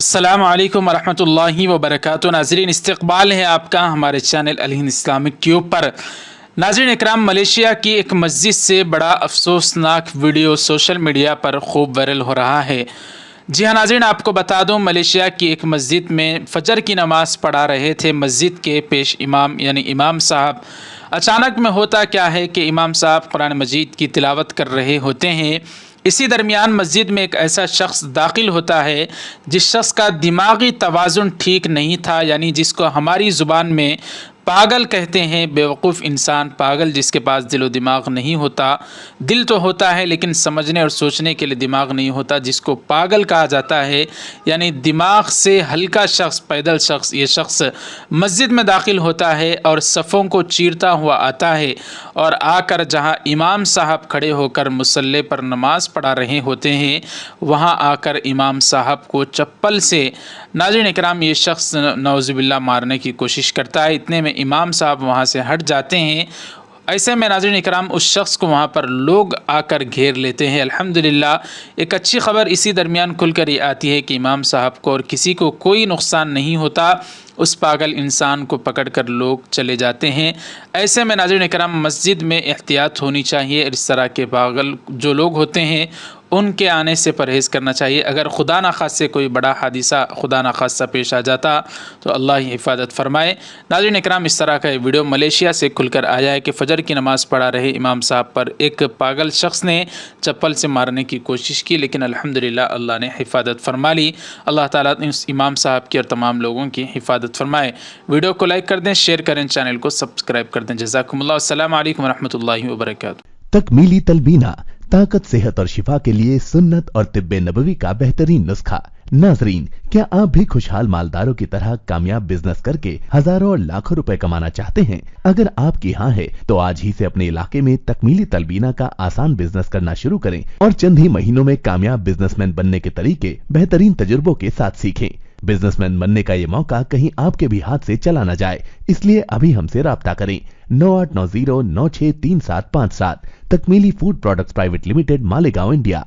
السلام علیکم ورحمۃ اللہ وبرکاتہ۔ ناظرین، استقبال ہے آپ کا ہمارے چینل الہند اسلامک ٹیوب پر۔ ناظرین اکرام، ملیشیا کی ایک مسجد سے بڑا افسوسناک ویڈیو سوشل میڈیا پر خوب وائرل ہو رہا ہے۔ جی ہاں ناظرین، آپ کو بتا دوں، ملیشیا کی ایک مسجد میں فجر کی نماز پڑھا رہے تھے مسجد کے پیش امام یعنی امام صاحب۔ اچانک میں ہوتا کیا ہے کہ امام صاحب قرآن مجید کی تلاوت کر رہے ہوتے ہیں، اسی درمیان مسجد میں ایک ایسا شخص داخل ہوتا ہے جس شخص کا دماغی توازن ٹھیک نہیں تھا، یعنی جس کو ہماری زبان میں پاگل کہتے ہیں، بیوقوف انسان، پاگل جس کے پاس دل و دماغ نہیں ہوتا۔ دل تو ہوتا ہے لیکن سمجھنے اور سوچنے کے لیے دماغ نہیں ہوتا، جس کو پاگل کہا جاتا ہے، یعنی دماغ سے ہلکا شخص، پیدل شخص۔ یہ شخص مسجد میں داخل ہوتا ہے اور صفوں کو چیرتا ہوا آتا ہے اور آ کر جہاں امام صاحب کھڑے ہو کر مصلی پر نماز پڑھا رہے ہوتے ہیں، وہاں آ کر امام صاحب کو چپل سے، ناظرین اکرام، یہ شخص نعوذ باللہ مارنے کی کوشش کرتا ہے۔ اتنے میں امام صاحب وہاں سے ہٹ جاتے ہیں۔ ایسے میں ناظرین اکرام اس شخص کو وہاں پر لوگ آ کر گھیر لیتے ہیں۔ الحمدللہ ایک اچھی خبر اسی درمیان کھل کر یہ آتی ہے کہ امام صاحب کو اور کسی کو کوئی نقصان نہیں ہوتا، اس پاگل انسان کو پکڑ کر لوگ چلے جاتے ہیں۔ ایسے میں ناظرین اکرام مسجد میں احتیاط ہونی چاہیے، اس طرح کے پاگل جو لوگ ہوتے ہیں ان کے آنے سے پرہیز کرنا چاہیے۔ اگر خدا نخواستہ سے کوئی بڑا حادثہ خدا نخواستہ پیش آ جاتا تو اللہ ہی حفاظت فرمائے۔ ناظرین اکرام، اس طرح کا یہ ویڈیو ملیشیا سے کھل کر آیا ہے کہ فجر کی نماز پڑھا رہے امام صاحب پر ایک پاگل شخص نے چپل سے مارنے کی کوشش کی، لیکن الحمدللہ اللہ نے حفاظت فرما لی۔ اللہ تعالیٰ اس امام صاحب کی اور تمام لوگوں کی حفاظت فرمائے۔ ویڈیو کو لائک کر دیں، شیئر کریں، چینل کو سبسکرائب کر دیں۔ جزاکم اللہ۔ السلام علیکم ورحمۃ اللہ وبرکاتہ۔ تکمیلی تلبینہ، طاقت، صحت اور شفا کے لیے سنت اور طب نبوی کا بہترین نسخہ۔ ناظرین، کیا آپ بھی خوشحال مالداروں کی طرح کامیاب بزنس کر کے ہزاروں اور لاکھوں روپے کمانا چاہتے ہیں؟ اگر آپ کی ہاں ہے تو آج ہی سے اپنے علاقے میں تکمیلی تلبینہ کا آسان بزنس کرنا شروع کریں اور چند ہی مہینوں میں کامیاب بزنس مین بننے کے طریقے بہترین تجربوں کے ساتھ سیکھیں۔ بزنس مین بننے کا یہ موقع کہیں آپ کے بھی ہاتھ سے چلا نہ جائے، اس لیے ابھی ہم سے رابطہ کریں۔ 9890963757 تکمیلی food products private limited, Malegaon, India.